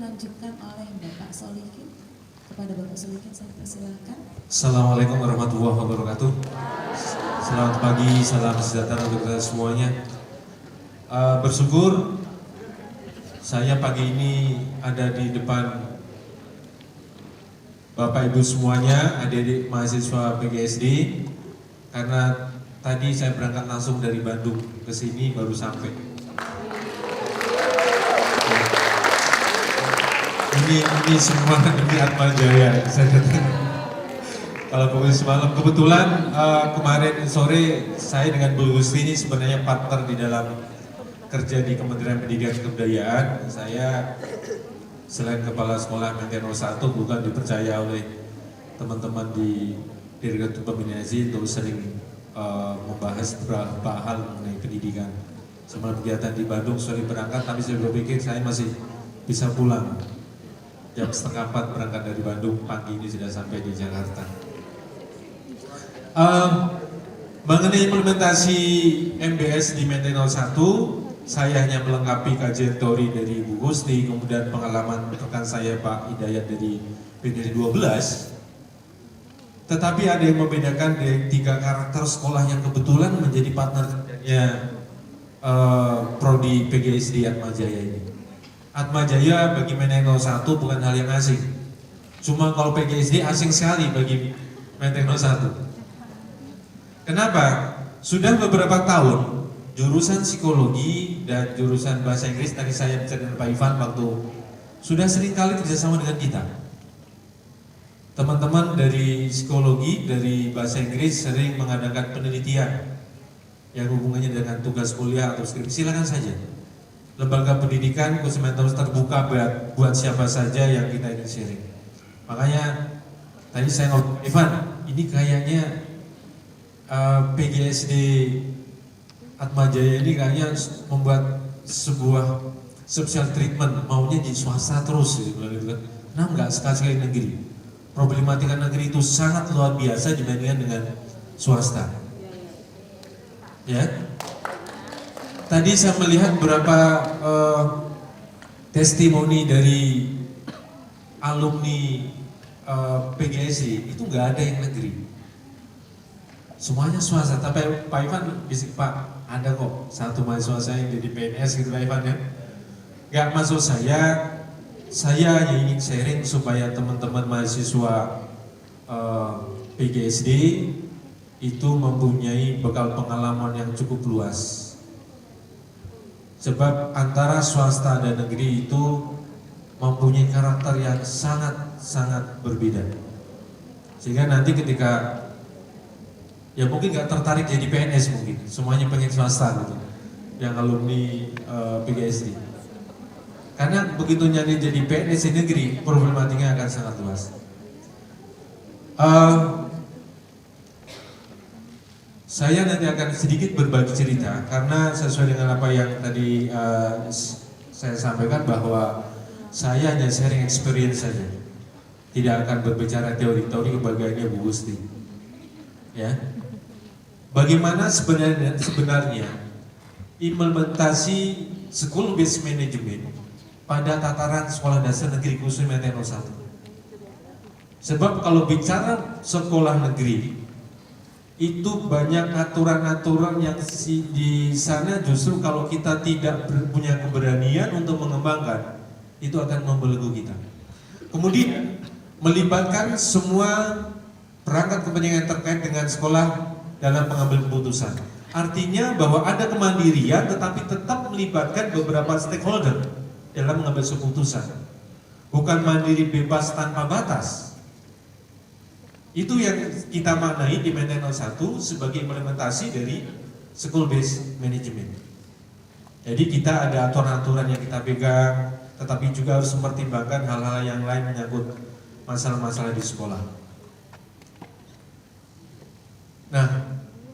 dilanjutkan oleh Bapak Solikin. Kepada Bapak Solikin saya persilahkan. Assalamualaikum warahmatullahi wabarakatuh. Selamat pagi, salam sejahtera untuk kita semuanya. Bersyukur saya pagi ini ada di depan Bapak Ibu semuanya, adik-adik mahasiswa PGSD, karena tadi saya berangkat langsung dari Bandung ke sini baru sampai. Ini semua demi Atma Jaya. Kalau pokoknya semalam kebetulan kemarin sore saya dengan Bu Gusti ini sebenarnya partner di dalam kerja di Kementerian Pendidikan dan Kebudayaan. Saya selain kepala sekolah Maintenance 1 bukan dipercaya oleh teman-teman di Direktorat Pembinaan untuk sering membahas beberapa hal mengenai pendidikan. Semalam kegiatan di Bandung sore berangkat, tapi saya berpikir saya masih bisa pulang. Jam 3:30 berangkat dari Bandung, pagi ini sudah sampai di Jakarta. Mengenai implementasi MBS di Maintenance 1, saya hanya melengkapi kajian teori dari Bu Gusti, kemudian pengalaman rekan saya Pak Hidayat dari PDD 12. Tetapi ada yang membedakan dari 3 karakter sekolah yang kebetulan menjadi partnernya Prodi PGSD Atma Jaya ini. Atma Jaya bagi Maintenance 1 bukan hal yang asing. Cuma kalau PGSD asing sekali bagi Maintenance 1. Kenapa? Sudah beberapa tahun jurusan psikologi dan jurusan bahasa Inggris, tadi saya bicara dengan Pak Ivan waktu sudah sering kali kerjasama dengan kita. Teman-teman dari psikologi, dari bahasa Inggris sering mengadakan penelitian yang hubungannya dengan tugas kuliah atau skripsi, silakan saja. Lembaga pendidikan khusus Maintenance terbuka buat siapa saja yang kita ingin sharing. Makanya tadi saya ngobrol Ivan, ini kayaknya PGSD Atma Jaya ini kayaknya membuat sebuah social treatment, maunya di swasta terus gitu kan. Nah enggak, sekali-sekali negeri. Problematika negeri itu sangat luar biasa dibandingkan dengan swasta. Ya. Tadi saya melihat beberapa testimoni dari alumni PGSD itu nggak ada yang negeri, semuanya swasta. Tapi Pak Ivan bisik, Pak ada kok satu mahasiswa saya yang jadi PNS gitu Pak Ivan ya. Nggak maksud saya hanya ingin sharing supaya teman-teman mahasiswa PGSD itu mempunyai bekal pengalaman yang cukup luas. Sebab antara swasta dan negeri itu mempunyai karakter yang sangat berbeda. Sehingga nanti ketika ya mungkin nggak tertarik jadi PNS, mungkin semuanya pengen swasta gitu, yang alumni PGSD. Karena begitu nyari jadi PNS di negeri, problematikanya akan sangat luas. Saya nanti akan sedikit berbagi cerita karena sesuai dengan apa yang tadi saya sampaikan bahwa saya hanya sharing experience saja, tidak akan berbicara teori-teori kebahagiaannya Bu Gusti. Ya, bagaimana sebenarnya implementasi school based management pada tataran sekolah dasar negeri khusus Maintenance 1. Sebab kalau bicara sekolah negeri itu banyak aturan-aturan yang di sana justru kalau kita tidak punya keberanian untuk mengembangkan itu akan membelenggu kita. Kemudian melibatkan semua perangkat kepentingan terkait dengan sekolah dalam pengambil keputusan. Artinya bahwa ada kemandirian tetapi tetap melibatkan beberapa stakeholder dalam mengambil keputusan. Bukan mandiri bebas tanpa batas. Itu yang kita maknai di Maintenance 1 sebagai implementasi dari school based management. Jadi kita ada aturan-aturan yang kita pegang, tetapi juga harus mempertimbangkan hal-hal yang lain menyangkut masalah-masalah di sekolah. Nah,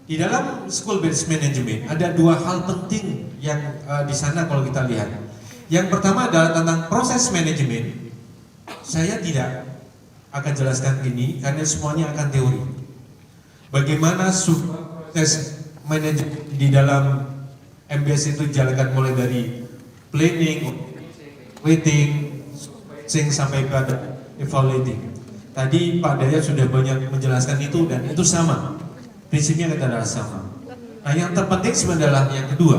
di dalam school based management ada 2 hal penting yang di sana kalau kita lihat. Yang pertama adalah tentang proses manajemen. Saya tidak akan jelaskan ini karena semuanya akan teori. Bagaimana proses manajemen di dalam MBS itu dijalankan mulai dari planning, waiting, sing sampai pada evaluating. Tadi Pak Dayat sudah banyak menjelaskan itu dan itu sama. Prinsipnya adalah sama. Nah, yang terpenting sebenarnya adalah yang kedua.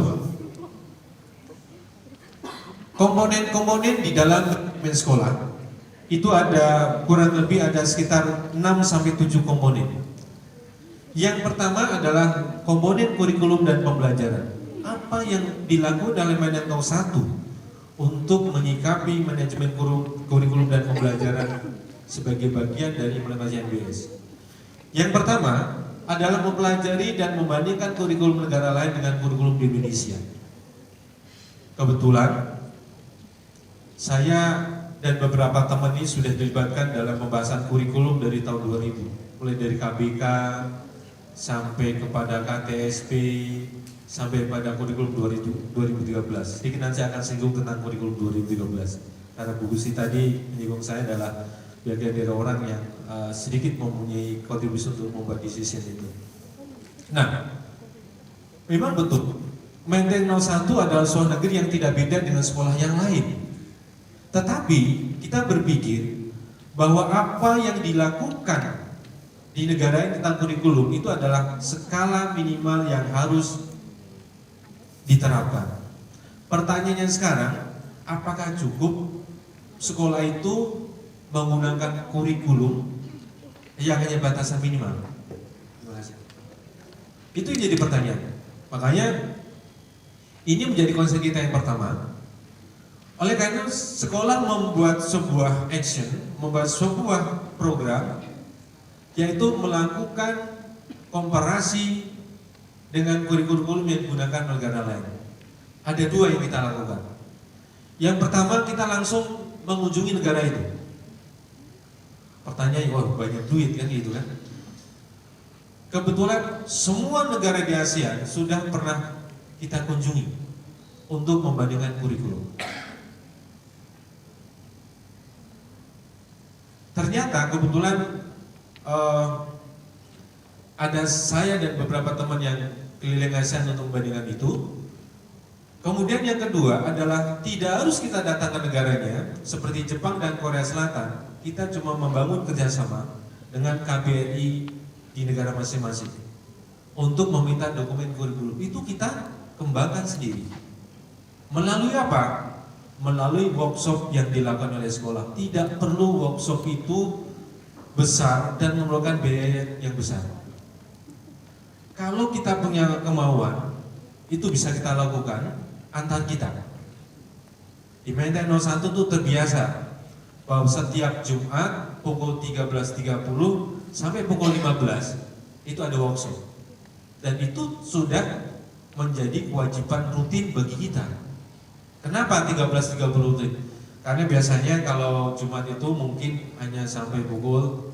Komponen-komponen di dalam manajemen sekolah itu ada kurang lebih ada sekitar 6 sampai 7 komponen. Yang pertama adalah komponen kurikulum dan pembelajaran. Apa yang dilakukan dalam manajemen 1 untuk menyikapi manajemen kurikulum dan pembelajaran sebagai bagian dari implementasi MBS. Yang pertama adalah mempelajari dan membandingkan kurikulum negara lain dengan kurikulum di Indonesia. Kebetulan saya dan beberapa teman ini sudah dilibatkan dalam pembahasan kurikulum dari tahun 2000, mulai dari KBK sampai kepada KTSP sampai pada kurikulum 2013. Jadi nanti saya akan singgung tentang kurikulum 2013. Karena Bu Gusti tadi menyinggung saya adalah bagian dari orang yang sedikit mempunyai kontribusi untuk membuat decision itu. Nah, memang betul, Menteng 01 adalah sekolah negeri yang tidak beda dengan sekolah yang lain. Tetapi kita berpikir bahwa apa yang dilakukan di negara ini tentang kurikulum itu adalah skala minimal yang harus diterapkan. Pertanyaannya sekarang, apakah cukup sekolah itu menggunakan kurikulum yang hanya batasan minimal? Itu yang jadi pertanyaan. Makanya ini menjadi concern kita yang pertama. Oleh karena sekolah membuat sebuah action, membuat sebuah program, yaitu melakukan komparasi dengan kurikulum yang digunakan negara lain. Ada 2 yang kita lakukan. Yang pertama, kita langsung mengunjungi negara itu. Pertanyaan, wah banyak duit kan gitu kan. Kebetulan semua negara di Asia sudah pernah kita kunjungi untuk membandingkan kurikulum. Ternyata kebetulan ada saya dan beberapa teman yang keliling ASEAN untuk membandingkan itu. Kemudian yang kedua adalah tidak harus kita datang ke negaranya seperti Jepang dan Korea Selatan. Kita cuma membangun kerjasama dengan KBRI di negara masing-masing untuk meminta dokumen kurikulum. Itu kita kembangkan sendiri. Melalui apa? Melalui workshop yang dilakukan oleh sekolah. Tidak perlu workshop itu besar dan memerlukan biaya yang besar. Kalau kita punya kemauan, itu bisa kita lakukan antar kita. Di Menteng 01 itu terbiasa bahwa setiap Jumat pukul 13.30 sampai pukul 15 itu ada workshop. Dan itu sudah menjadi kewajiban rutin bagi kita. Kenapa 13.30 rutin? Karena biasanya kalau Jumat itu mungkin hanya sampai pukul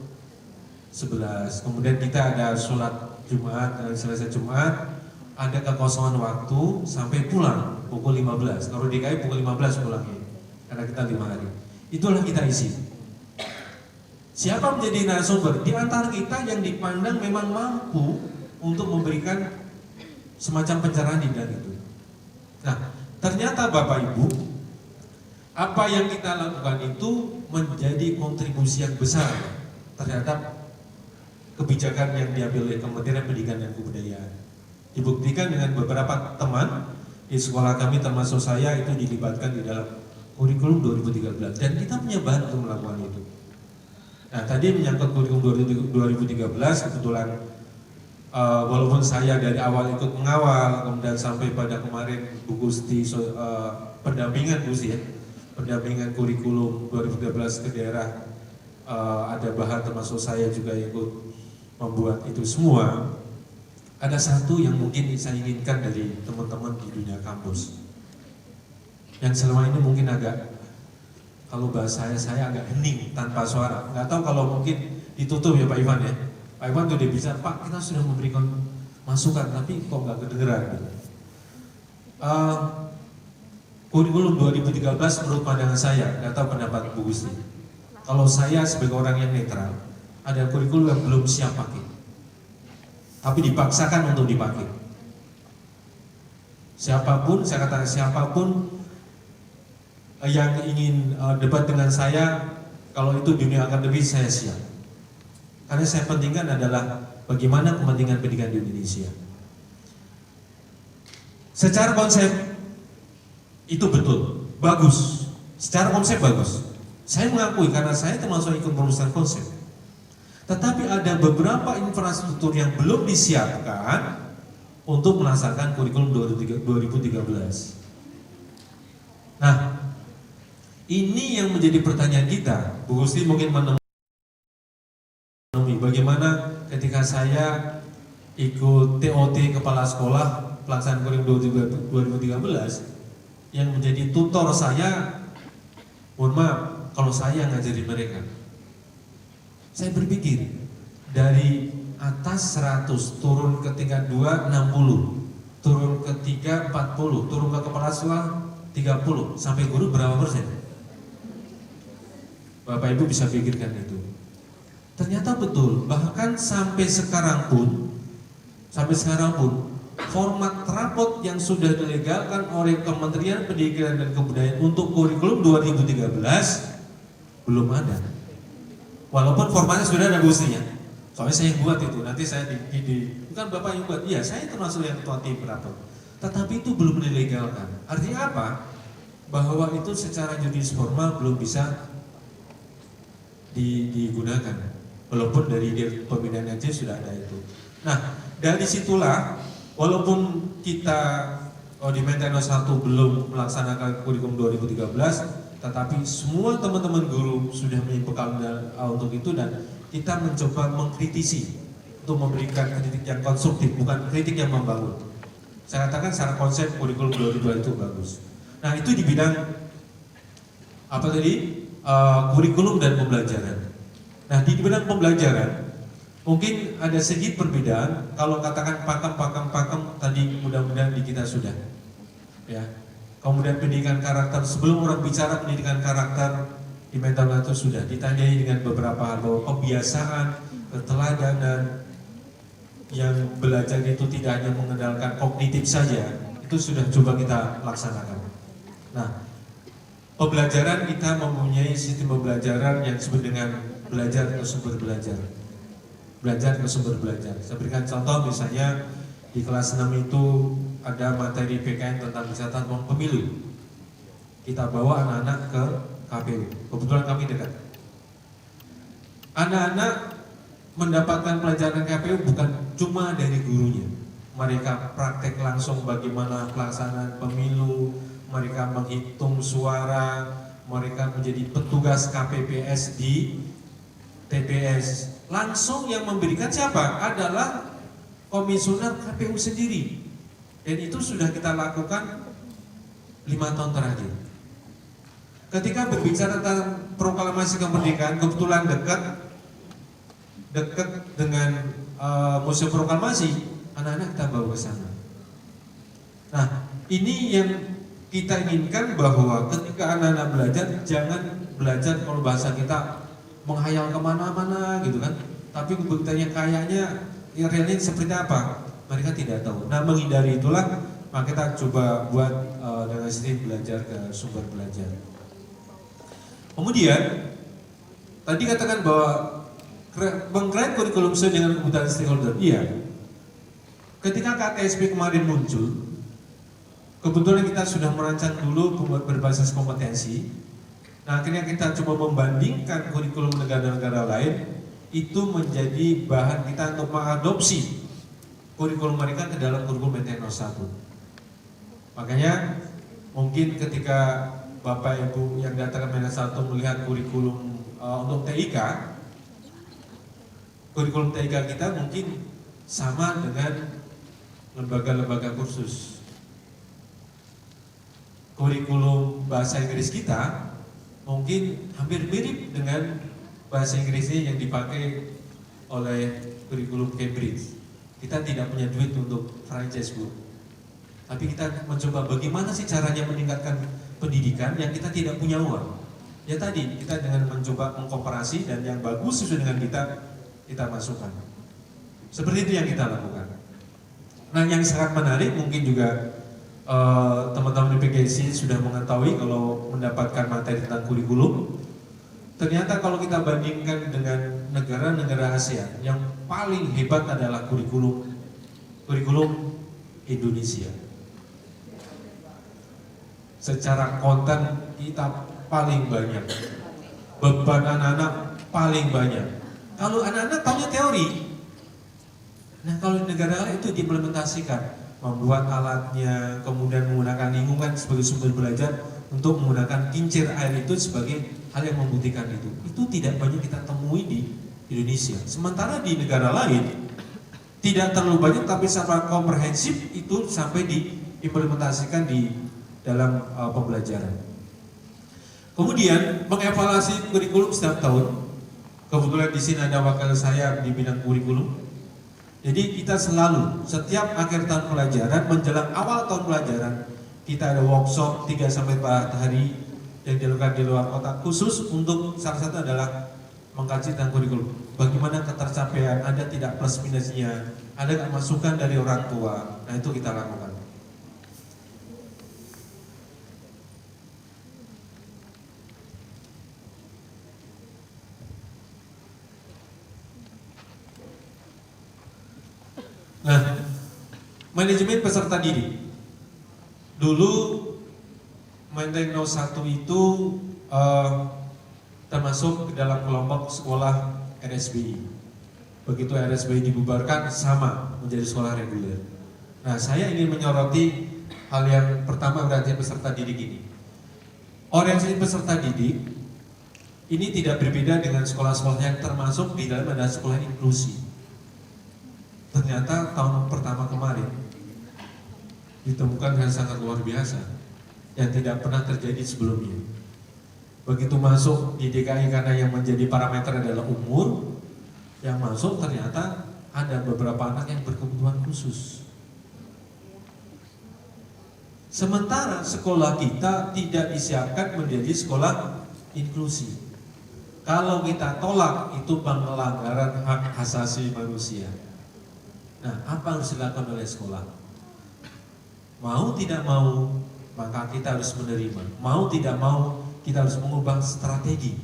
11. Kemudian kita ada sholat Jumat, dan selesai Jumat ada kekosongan waktu sampai pulang pukul 15. Kalau DKI pukul 15 pulangnya, karena kita 5 hari. Itulah kita isi. Siapa menjadi narasumber? Di antara kita yang dipandang memang mampu untuk memberikan semacam pencerahan di bidang itu. Nah, ternyata Bapak Ibu, apa yang kita lakukan itu menjadi kontribusi yang besar terhadap kebijakan yang diambil oleh Kementerian Pendidikan dan Kebudayaan. Dibuktikan dengan beberapa teman di sekolah kami termasuk saya itu dilibatkan di dalam kurikulum 2013 dan kita punya bahan untuk melakukan itu. Nah, tadi menyangkut kurikulum 2013 kebetulan walaupun saya dari awal ikut mengawal, kemudian sampai pada kemarin Bu Gusti pendampingan Bu Gusti ya, pendampingan kurikulum 2013 ke daerah, ada bahan termasuk saya juga ikut membuat itu semua. Ada satu yang mungkin saya inginkan dari teman-teman di dunia kampus yang selama ini mungkin agak, kalau bahasa saya agak hening tanpa suara. Nggak tahu kalau mungkin ditutup ya Pak Ivan ya. Pak Ivan sudah bisa, Pak kita sudah memberikan masukan tapi kok nggak kedengeran gitu. Kurikulum 2013 menurut pandangan saya, nggak tahu pendapat Bu Gusti. Kalau saya sebagai orang yang netral, ada kurikulum yang belum siap pakai, tapi dipaksakan untuk dipakai. Siapapun, saya katakan siapapun yang ingin debat dengan saya, kalau itu dunia akademis saya siap. Karena saya pentingkan adalah bagaimana kepentingan pendidikan di Indonesia. Secara konsep itu betul, bagus. Secara konsep bagus. Saya mengakui karena saya termasuk ikut merumuskan konsep. Tetapi ada beberapa infrastruktur yang belum disiapkan untuk melaksanakan kurikulum 2013. Nah, ini yang menjadi pertanyaan kita. Bu Gusti mungkin menemui bagaimana ketika saya ikut TOT kepala sekolah pelaksanaan kurikulum 2013 yang menjadi tutor saya, mohon maaf kalau saya ngajarin mereka. Saya berpikir dari atas 100 turun ke tingkat 2 60, turun ke 3 40, turun ke kepala sekolah 30, sampai guru berapa persen? Bapak Ibu bisa pikirkan itu. Ternyata betul, bahkan sampai sekarang pun format rapot yang sudah dilegalkan oleh Kementerian Pendidikan dan Kebudayaan untuk kurikulum 2013 belum ada. Walaupun formatnya sudah ada bustinya. Soalnya saya yang buat itu, nanti saya bukan Bapak yang buat, iya saya termasuk yang ketua tim rapot. Tetapi itu belum dilegalkan. Artinya apa? Bahwa itu secara juridis formal belum bisa digunakan. Walaupun dari pembinaan aja sudah ada itu. Nah, dari situlah walaupun kita di Menteri 1 belum melaksanakan kurikulum 2013, tetapi semua teman-teman guru sudah memiliki bekal untuk itu dan kita mencoba mengkritisi untuk memberikan kritik yang konstruktif, bukan kritik yang membangun. Saya katakan secara konsep kurikulum 2002 itu bagus. Nah, itu di bidang apa tadi? Kurikulum dan pembelajaran. Nah, di bidang pembelajaran mungkin ada sedikit perbedaan. Kalau katakan pakem tadi mudah-mudahan di kita sudah, ya. Kemudian pendidikan karakter, sebelum orang bicara pendidikan karakter di mental itu sudah ditandai dengan beberapa hal bahwa kebiasaan, keteladanan, yang belajar itu tidak hanya mengandalkan kognitif saja, itu sudah coba kita laksanakan. Nah, pembelajaran kita mempunyai sistem pembelajaran yang disebut dengan belajar ke sumber belajar. Belajar ke sumber belajar. Saya berikan contoh misalnya di kelas 6 itu ada materi PKN tentang kesehatan pemilu. Kita bawa anak-anak ke KPU. Kebetulan kami dekat. Anak-anak mendapatkan pelajaran KPU bukan cuma dari gurunya. Mereka praktek langsung bagaimana pelaksanaan pemilu, mereka menghitung suara, mereka menjadi petugas KPPS di TPS. Langsung yang memberikan siapa? Adalah komisioner KPU sendiri. Dan itu sudah kita lakukan 5 tahun terakhir. Ketika berbicara tentang proklamasi kemerdekaan, kebetulan dekat dengan museum proklamasi, anak-anak kita bawa ke sana. Nah, ini yang kita inginkan bahwa ketika anak-anak belajar, jangan belajar kalau bahasa kita menghayal kemana-mana gitu kan. Tapi buktinya kayaknya ya realnya seperti apa? Mereka tidak tahu. Nah, menghindari itulah maka kita coba buat dengan sistem belajar ke sumber belajar. Kemudian tadi katakan bahwa mengkait kurikulum sesuai dengan kebutuhan stakeholder. Iya. Ketika KTSP kemarin muncul, kebetulan kita sudah merancang dulu berbasis kompetensi. Nah, akhirnya kita coba membandingkan kurikulum negara-negara lain, itu menjadi bahan kita untuk mengadopsi kurikulum mereka ke dalam kurikulum MTN 01. Makanya mungkin ketika Bapak Ibu yang datang ke MTN 01 melihat kurikulum untuk TIK, kurikulum TIK kita mungkin sama dengan lembaga-lembaga kursus. Kurikulum bahasa Inggris kita mungkin hampir mirip dengan bahasa Inggrisnya yang dipakai oleh kurikulum Cambridge. Kita tidak punya duit untuk franchise, Bu. Tapi kita mencoba bagaimana sih caranya meningkatkan pendidikan yang kita tidak punya uang. Ya tadi, kita dengan mencoba mengkooperasi dan yang bagus sesuai dengan kita masukkan. Seperti itu yang kita lakukan. Nah, yang sangat menarik mungkin juga teman-teman di PGSI sudah mengetahui kalau mendapatkan materi tentang kurikulum. Ternyata kalau kita bandingkan dengan negara-negara ASEAN, yang paling hebat adalah kurikulum Indonesia. Secara konten kita paling banyak, beban anak-anak paling banyak. Kalau anak-anak tahunya teori, nah kalau di negara lain itu diimplementasikan, membuat alatnya, kemudian menggunakan lingkungan sebagai sumber belajar untuk menggunakan kincir air itu sebagai hal yang membuktikan itu. Itu tidak banyak kita temui di Indonesia. Sementara di negara lain tidak terlalu banyak, tapi secara komprehensif itu sampai diimplementasikan di dalam pembelajaran. Kemudian mengevaluasi kurikulum setiap tahun. Kebetulan di sini ada wakil saya di bidang kurikulum. Jadi kita selalu setiap akhir tahun pelajaran menjelang awal tahun pelajaran kita ada workshop 3-4 hari yang dilakukan di luar kota khusus untuk salah satu adalah mengkaji tentang kurikulum. Bagaimana ketercapaian, ada tidak plus minusnya, ada nggak masukan dari orang tua. Nah itu kita lakukan. Nah, manajemen peserta didik. Dulu Menteng 01 itu termasuk ke dalam kelompok sekolah RSBI. Begitu RSBI dibubarkan sama menjadi sekolah reguler. Nah, saya ingin menyoroti hal yang pertama berarti peserta didik ini. Orientasi peserta didik ini tidak berbeda dengan sekolah-sekolah yang termasuk di dalam ada sekolah inklusi. Ternyata tahun pertama kemarin ditemukan yang sangat luar biasa yang tidak pernah terjadi sebelumnya. Begitu masuk di DKI karena yang menjadi parameter adalah umur, yang masuk ternyata ada beberapa anak yang berkebutuhan khusus. Sementara sekolah kita tidak disiapkan menjadi sekolah inklusi. Kalau kita tolak itu pelanggaran hak asasi manusia. Nah, apa harus dilakukan oleh sekolah? Mau tidak mau, maka kita harus menerima. Mau tidak mau, kita harus mengubah strategi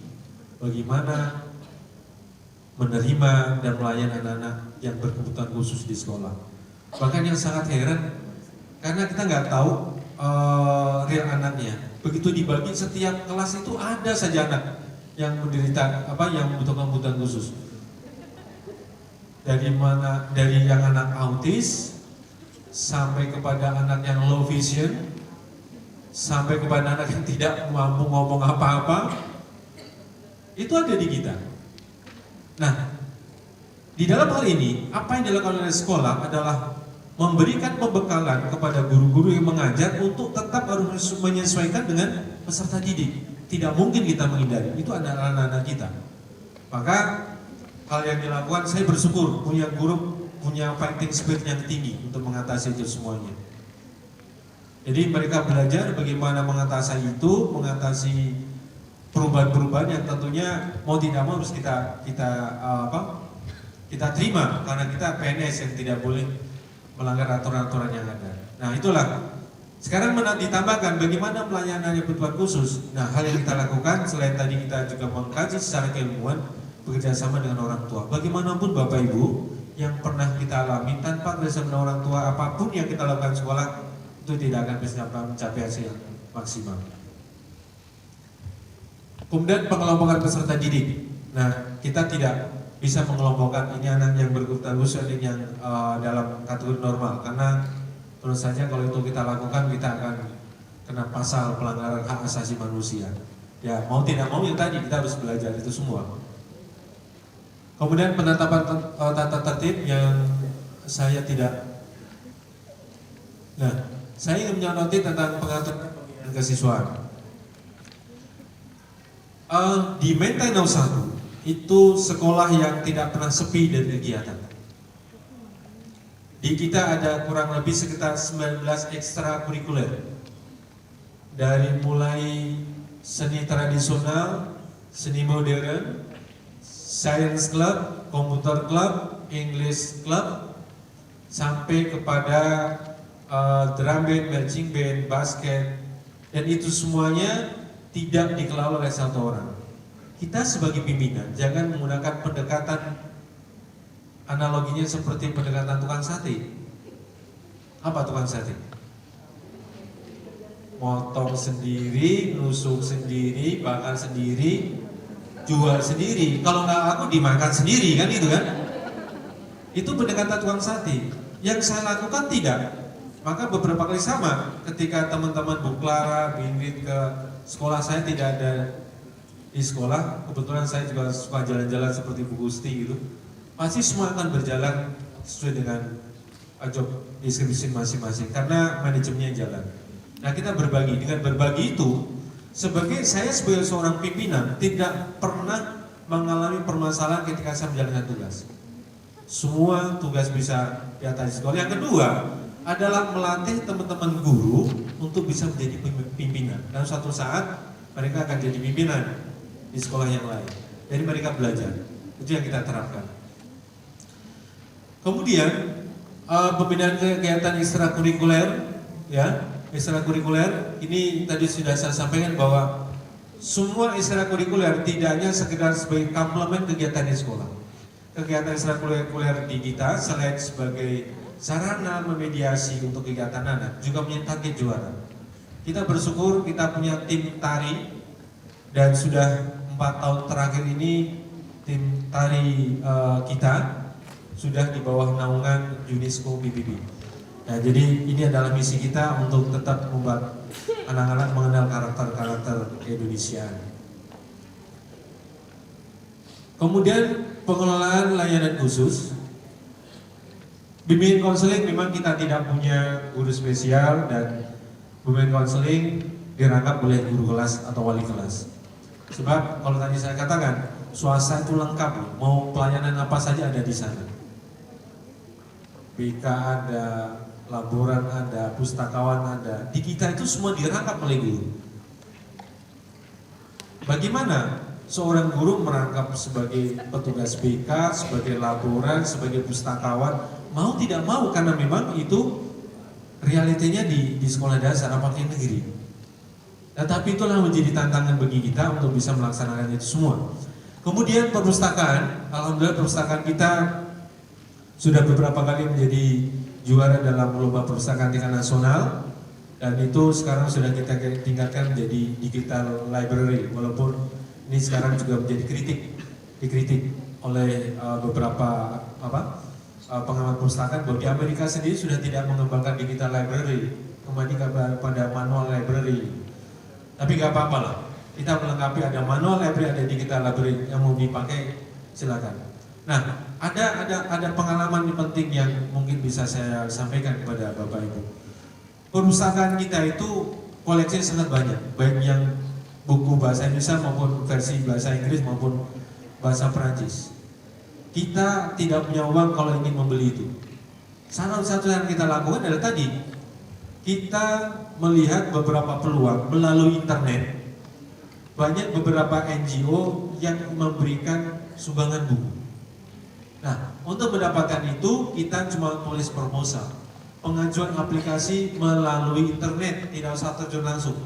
bagaimana menerima dan melayani anak-anak yang berkebutuhan khusus di sekolah. Bahkan yang sangat heran, karena kita nggak tahu real anaknya. Begitu dibagi, setiap kelas itu ada saja anak yang menderita yang membutuhkan kebutuhan khusus. Dari yang anak autis sampai kepada anak yang low vision, sampai kepada anak yang tidak mampu ngomong apa-apa, itu ada di kita. Nah, di dalam hal ini apa yang dilakukan oleh sekolah adalah memberikan pembekalan kepada guru-guru yang mengajar untuk tetap harus menyesuaikan dengan peserta didik. Tidak mungkin kita menghindari, itu adalah anak-anak kita. Maka hal yang dilakukan, saya bersyukur punya guru punya fighting spirit yang tinggi untuk mengatasi itu semuanya. Jadi mereka belajar bagaimana mengatasi itu, mengatasi perubahan-perubahan yang tentunya mau tidak mau harus kita terima karena kita PNS yang tidak boleh melanggar aturan-aturan yang ada. Nah itulah. Sekarang ditambahkan bagaimana pelayanan yang berkebutuhan khusus. Nah hal yang kita lakukan selain tadi kita juga mengkaji secara keilmuan bekerja sama dengan orang tua. Bagaimanapun Bapak Ibu yang pernah kita alami tanpa kerja dengan orang tua, apapun yang kita lakukan sekolah itu tidak akan bisa mencapai hasil yang maksimal. Kemudian pengelompokan peserta didik. Nah kita tidak bisa mengelompokkan ini anak yang berkebutuhan khusus dan yang dalam kategori normal karena terus saja kalau itu kita lakukan kita akan kena pasal pelanggaran hak asasi manusia. Ya mau tidak mau yang tadi kita harus belajar itu semua. Kemudian penetapan tata tertib yang saya tidak. Nah, saya ingin menyoroti tentang pengaturan pembinaan kesiswaan. Di Menteng 01 itu sekolah yang tidak pernah sepi dari kegiatan. Di kita ada kurang lebih sekitar 19 ekstrakurikuler. Dari mulai seni tradisional, seni modern, science club, computer club, English club, sampai kepada drum band, marching band, basket, dan itu semuanya tidak dikelola oleh satu orang. Kita sebagai pimpinan jangan menggunakan pendekatan analoginya seperti pendekatan tukang sate. Apa tukang sate? Motong sendiri, nusuk sendiri, bakar sendiri, jual sendiri. Kalau nggak aku dimakan sendiri kan itu kan? Itu pendekatan tukang sate. Yang saya lakukan tidak. Maka beberapa kali sama ketika teman-teman Bu Clara, Binwit ke sekolah saya tidak ada di sekolah. Kebetulan saya juga suka jalan-jalan seperti Bu Gusti gitu. Pasti semua akan berjalan sesuai dengan job description masing-masing karena manajemennya jalan. Nah kita berbagi, dengan berbagi itu saya sebagai seorang pimpinan tidak pernah mengalami permasalahan ketika saya menjalankan tugas. Semua tugas bisa diatasi sekolah. Yang kedua adalah melatih teman-teman guru untuk bisa menjadi pimpinan. Dan suatu saat mereka akan jadi pimpinan di sekolah yang lain. Jadi mereka belajar. Itu yang kita terapkan. Kemudian pembinaan kegiatan ekstrakurikuler, ya ekstrakurikuler ini tadi sudah saya sampaikan bahwa semua ekstrakurikuler tidak hanya sekedar sebagai komplement kegiatan di sekolah. Kegiatan ekstrakurikuler di kita selain sebagai sarana memediasi untuk kegiatan anak juga punya target juara. Kita bersyukur kita punya tim tari dan sudah 4 tahun terakhir ini tim tari kita sudah di bawah naungan UNESCO PBB. Nah, jadi ini adalah misi kita untuk tetap membuat anak-anak mengenal karakter-karakter keindonesiaan. Kemudian pengelolaan layanan khusus. Bimbingan konseling memang kita tidak punya guru spesial dan bimbingan konseling dirangkap oleh guru kelas atau wali kelas. Sebab kalau tadi saya katakan swasta itu lengkap, mau pelayanan apa saja ada di sana. BK ada, laboran ada, pustakawan ada. Di kita itu semua dirangkap oleh guru. Bagaimana seorang guru merangkap sebagai petugas BK, sebagai laboran, sebagai pustakawan, mau tidak mau karena memang itu realitinya di sekolah dasar apalagi negeri. Tetapi itulah menjadi tantangan bagi kita untuk bisa melaksanakan itu semua. Kemudian perpustakaan, alhamdulillah perpustakaan kita sudah beberapa kali menjadi juara dalam lomba perpustakaan tingkat nasional dan itu sekarang sudah kita tingkatkan menjadi digital library walaupun ini sekarang juga menjadi dikritik oleh beberapa pengamat perpustakaan bahwa di Amerika sendiri sudah tidak mengembangkan digital library, kembali pada manual library. Tapi nggak apa-apa lah, kita melengkapi ada manual library, ada digital library yang mau dipakai silakan. Nah, ada pengalaman penting yang mungkin bisa saya sampaikan kepada Bapak Ibu. Perpustakaan kita itu koleksinya sangat banyak, baik yang buku bahasa Indonesia maupun versi bahasa Inggris maupun bahasa Perancis. Kita tidak punya uang kalau ingin membeli itu. Salah satu yang kita lakukan adalah tadi kita melihat beberapa peluang melalui internet. Banyak beberapa NGO yang memberikan sumbangan buku. Nah, untuk mendapatkan itu kita cuma tulis proposal, pengajuan aplikasi melalui internet, tidak usah terjun langsung.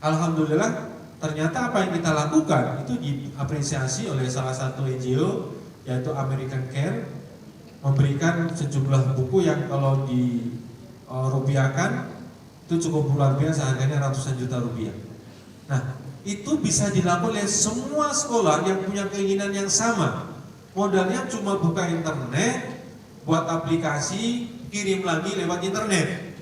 Alhamdulillah, ternyata apa yang kita lakukan itu diapresiasi oleh salah satu NGO yaitu American Care, memberikan sejumlah buku yang kalau di rupiahkan itu cukup luar biasa, harganya ratusan juta rupiah. Nah, itu bisa dilakukan oleh semua sekolah yang punya keinginan yang sama. Modalnya cuma buka internet, buat aplikasi, kirim lagi lewat internet.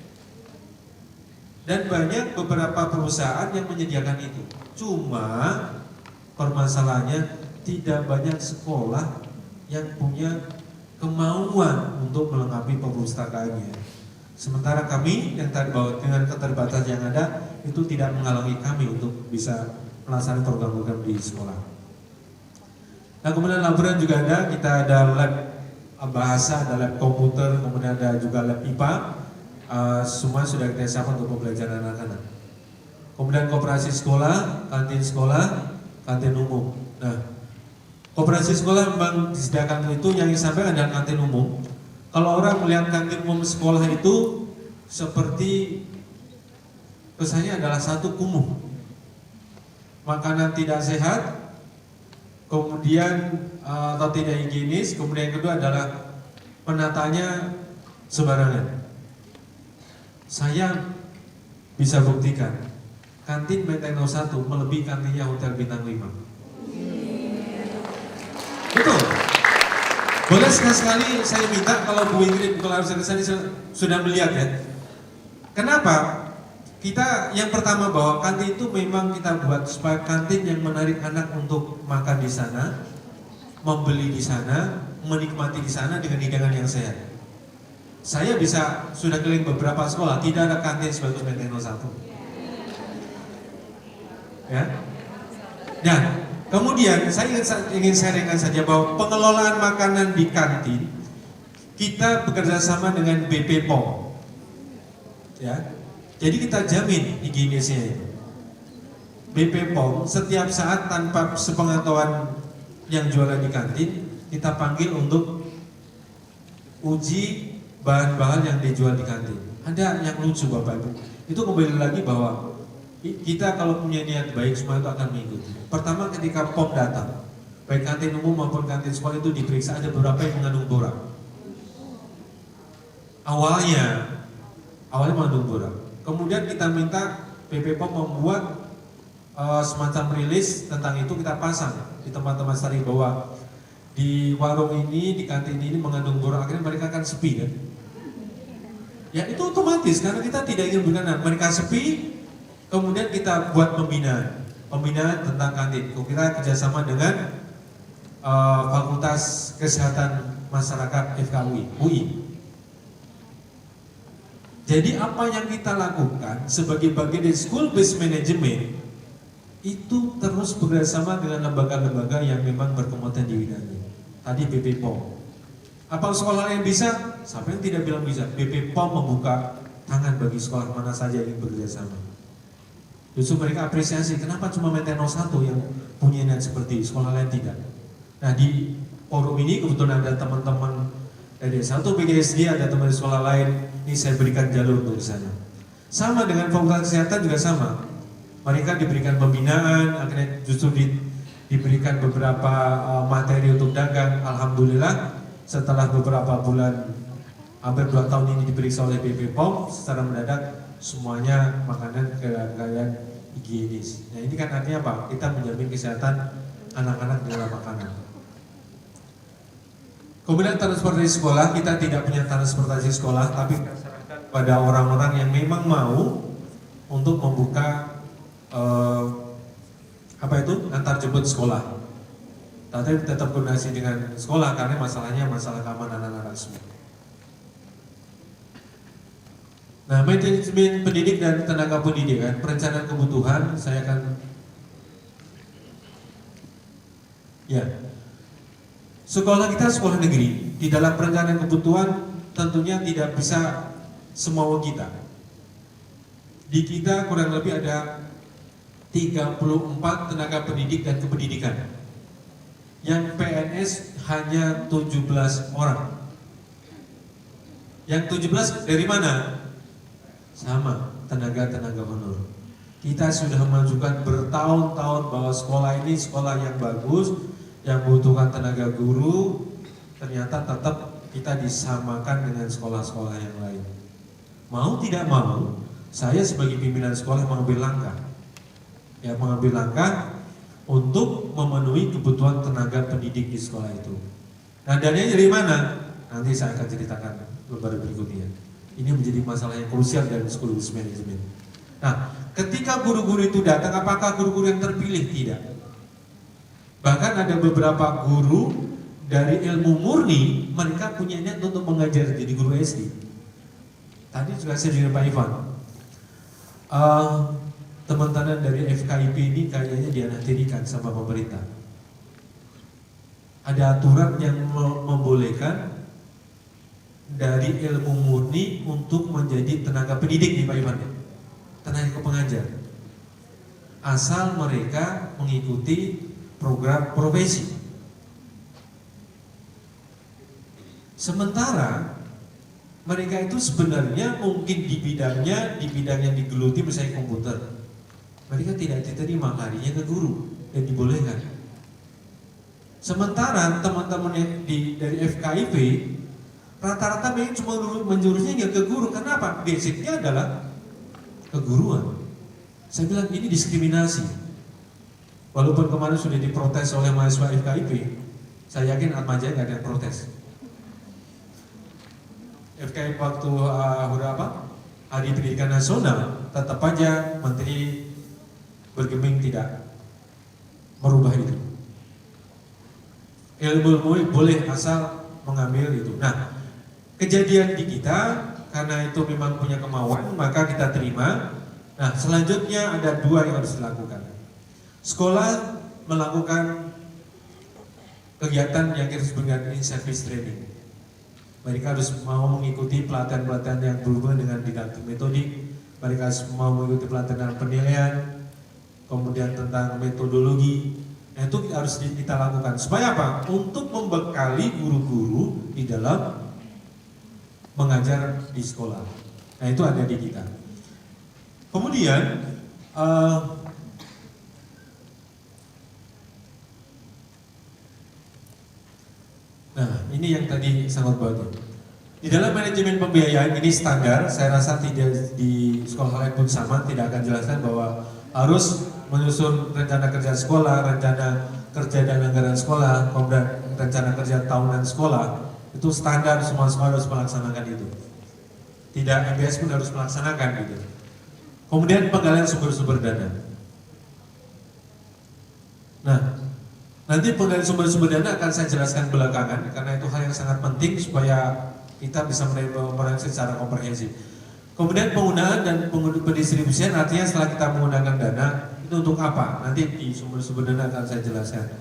Dan banyak beberapa perusahaan yang menyediakan itu. Cuma permasalahannya tidak banyak sekolah yang punya kemauan untuk melengkapi perpustakaannya. Sementara kami yang tadi bahwa dengan keterbatasan yang ada itu tidak menghalangi kami untuk bisa melaksanakan program-program di sekolah. Nah, kemudian laboran juga ada, kita ada lab bahasa, ada lab komputer, kemudian ada juga lab IPA. Semua sudah kita siapkan untuk pembelajaran anak-anak. Kemudian koperasi sekolah, kantin umum. Nah, koperasi sekolah memang disediakan itu yang disampaikan adalah kantin umum. Kalau orang melihat kantin umum sekolah itu seperti kesannya adalah satu kumuh. Makanan tidak sehat, kemudian atau tidak higienis, kemudian yang kedua adalah penatanya sembarangan. Saya bisa buktikan kantin Menteng 01 melebihi kantinnya Hotel Bintang 5. Betul. Boleh sekali-sekali saya minta kalau Bu Ingrid, Bu Larissa sudah melihat ya. Kenapa? Kita yang pertama bahwa kantin itu memang kita buat supaya kantin yang menarik anak untuk makan di sana, membeli di sana, menikmati di sana dengan hidangan yang sehat. Saya sudah keliling beberapa sekolah, tidak ada kantin sebagus Menteng 01. Ya. Dan kemudian saya ingin sharingkan saja bahwa pengelolaan makanan di kantin kita bekerja sama dengan BP POM. Ya. Jadi kita jamin higienisnya itu. BP POM setiap saat tanpa sepengetahuan yang jualan di kantin, kita panggil untuk uji bahan-bahan yang dijual di kantin. Ada yang lucu Bapak Ibu. Itu kembali lagi bahwa kita kalau punya niat baik semua itu akan mengikuti. Pertama ketika POM datang, baik kantin umum maupun kantin sekolah itu diperiksa, ada beberapa yang mengandung borak. Awalnya mengandung borak. Kemudian kita minta BP POM membuat semacam rilis tentang itu, kita pasang di tempat-tempat sering bahwa di warung ini, di kantin ini mengandung borak, akhirnya mereka akan sepi kan? Ya itu otomatis karena kita tidak ingin berkenan mereka sepi, kemudian kita buat pembinaan tentang kantin. Kita kerjasama dengan Fakultas Kesehatan Masyarakat FKUI, UI. Jadi apa yang kita lakukan sebagai bagian dari school based management itu terus bekerjasama dengan lembaga-lembaga yang memang berkompeten di bidangnya. Tadi BP POM. Apa sekolah yang bisa? Siapa yang tidak bilang bisa? BP POM membuka tangan bagi sekolah mana saja yang bekerjasama. Justru mereka apresiasi. Kenapa cuma Menteng 01 yang punya niat seperti sekolah lain tidak? Nah di forum ini kebetulan ada teman-teman dari satu BGSD, ada teman di sekolah lain. Ini saya berikan jalur untuk ke sana. Sama dengan Fakultas Kesehatan juga sama. Mereka diberikan pembinaan, akhirnya justru diberikan beberapa materi untuk dagang. Alhamdulillah setelah beberapa bulan, hampir 2 tahun ini diperiksa oleh BP POM, secara mendadak semuanya makanan kekayaan higienis. Nah ini kan artinya apa? Kita menjamin kesehatan anak-anak dalam makanan. Kemudian transportasi sekolah, kita tidak punya transportasi sekolah, tapi kita serahkan pada orang-orang yang memang mau untuk membuka antar jemput sekolah. Tapi tetap koordinasi dengan sekolah karena masalahnya masalah keamanan anak-anak semua. Nah, manajemen pendidik dan tenaga pendidikan, perencanaan kebutuhan, saya akan sekolah kita sekolah negeri, di dalam perencanaan kebutuhan tentunya tidak bisa semua kita. Di kita kurang lebih ada 34 tenaga pendidik dan kependidikan. Yang PNS hanya 17 orang. Yang 17 dari mana? Sama, tenaga honor. Kita sudah menunjukkan bertahun-tahun bahwa sekolah ini sekolah yang bagus, yang membutuhkan tenaga guru, ternyata tetap kita disamakan dengan sekolah-sekolah yang lain. Mau tidak mau, saya sebagai pimpinan sekolah mengambil langkah. Mengambil langkah untuk memenuhi kebutuhan tenaga pendidik di sekolah itu. Nah, dananya dari mana? Nanti saya akan ceritakan lembar berikutnya. Ini menjadi masalah yang krusial dalam school based management. Nah, ketika guru-guru itu datang, apakah guru-guru yang terpilih? Tidak. Bahkan ada beberapa guru dari ilmu murni, mereka punya niat untuk mengajar jadi guru SD. Tadi juga saya dengan Pak Ivan, teman-teman dari FKIP ini kayaknya dianaktirikan sama pemerintah. Ada aturan yang membolehkan dari ilmu murni untuk menjadi tenaga pendidik nih Pak Ivan, tenaga pengajar, asal mereka mengikuti program profesi. Sementara mereka itu sebenarnya mungkin di bidang yang digeluti misalnya komputer, mereka tidak diterima harinya ke guru dan dibolehkan. Sementara teman-teman dari FKIP rata-rata memang cuma menjurusnya ya ke guru. Kenapa? Basicnya adalah keguruan. Saya bilang ini diskriminasi. Walaupun kemarin sudah diprotes oleh mahasiswa FKIP, saya yakin Atma Jaya nggak ada yang protes. FKIP waktu Hari Pendidikan Nasional, tetap aja Menteri bergeming tidak merubah itu. Ilmu boleh asal mengambil itu. Nah, kejadian di kita karena itu memang punya kemauan, maka kita terima. Nah, selanjutnya ada 2 yang harus dilakukan. Sekolah melakukan kegiatan yang kita sebut dengan in-service training. Mereka harus mau mengikuti pelatihan-pelatihan yang berhubungan dengan didaktik metodik. Mereka harus mau mengikuti pelatihan penilaian, kemudian tentang metodologi. Nah, itu harus kita lakukan. Supaya apa? Untuk membekali guru-guru di dalam mengajar di sekolah. Nah, itu ada di kita. Kemudian nah, ini yang tadi sangat bagus. Di dalam manajemen pembiayaan ini standar, saya rasa tidak di sekolah lain pun sama, tidak akan jelaskan bahwa harus menyusun rencana kerja sekolah, rencana kerja dan anggaran sekolah, kemudian rencana kerja tahunan sekolah, itu standar, semua harus melaksanakan itu. Tidak MBS pun harus melaksanakan gitu. Kemudian penggalian sumber-sumber dana. Nah, nanti penggalian sumber-sumber dana akan saya jelaskan belakangan karena itu hal yang sangat penting supaya kita bisa menerima secara komprehensif. Kemudian penggunaan dan pendistribusian, artinya setelah kita menggunakan dana itu untuk apa? Nanti di sumber-sumber dana akan saya jelaskan.